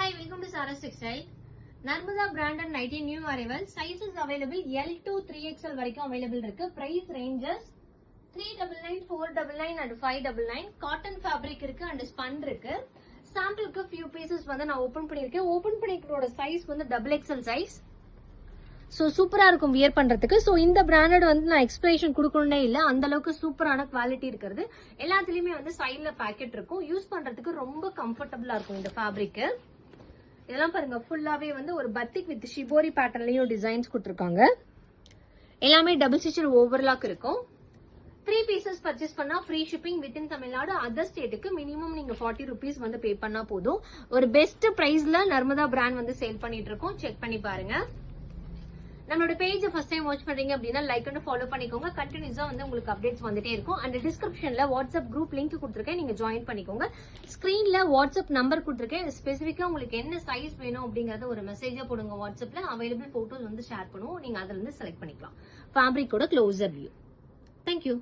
Hi, welcome to Saras Textile. Narmada branded nighty new arrival. Sizes available L to 3XL வரைக்கும் available இருக்கு. Price ranges 399, 499 and 599. Cotton fabric இருக்கு and spun இருக்கு. சாம்பிளுக்கு few pieces வந்து நான் open பண்ணிருக்கேன். Open பண்ணிக்கிறோட size வந்து XXL size. So சூப்பராக இருக்கும் வியர் பண்ணுறதுக்கு. ஸோ இந்த பிராண்டட் வந்து நான் எக்ஸ்பிரேஷன் கொடுக்கணுன்னே இல்லை, அந்த அளவுக்கு சூப்பரான குவாலிட்டி இருக்கிறது. எல்லாத்துலேயுமே வந்து சைடில் பேக்கெட் இருக்கும். யூஸ் பண்ணுறதுக்கு ரொம்ப கம்ஃபர்டபுளாக இருக்கும் இந்த ஃபேப்ரிக்கு. இதெல்லாம் பாருங்க, ஃபுல்லாகவே வந்து ஒரு பத்திக் வித் ஷிபோரி பேட்டர்ன்லையும் டிசைன்ஸ் கொடுத்துருக்காங்க. எல்லாமே டபுள் ஸ்டிச்சட் ஓவர்லாக் இருக்கும். 3 பீசஸ் பர்ச்சேஸ் பண்ணா free shipping within Tamil Nadu. Other ஸ்டேட்டுக்கு மினிமம் நீங்க 40 rupees வந்து பே பண்ணா போதும். ஒரு பெஸ்ட் பிரைஸ்ல நர்மதா பிராண்ட் வந்து சேல் பண்ணிட்டு இருக்கோம். செக் பண்ணி பாருங்க. நம்மளோட பேஜ் ஃபர்ஸ்ட் டைம் வாட்ச் பண்றீங்க அப்படின்னா லைக் அண்ட் ஃபாலோ பண்ணிக்கோங்க. கண்டினியூஸா வந்து உங்களுக்கு அப்டேட்ஸ் வந்துட்டே இருக்கும். அண்ட் டிஸ்கிரிப்ஷன்ல வாட்ஸ்அப் குரூப் லிங்க் கொடுத்துருக்கேன், நீங்க ஜாயின் பண்ணிக்கோங்க. ஸ்கிரீன்ல வாட்ஸ்அப் நம்பர் கொடுத்துருக்கேன். ஸ்பெசிஃபிக்கா உங்களுக்கு என்ன சைஸ் வேணும் அப்படிங்கறத ஒரு மெசேஜா போடுங்க. வாட்ஸ்அப்ல அவைலபிள் போட்டோஸ் வந்து ஷேர் பண்ணுவோம். நீங்க அதுல இருந்து செலக்ட் பண்ணிக்கலாம். ஃபேப்ரிக்கோட க்ளோசர் வியூ. தேங்க்யூ.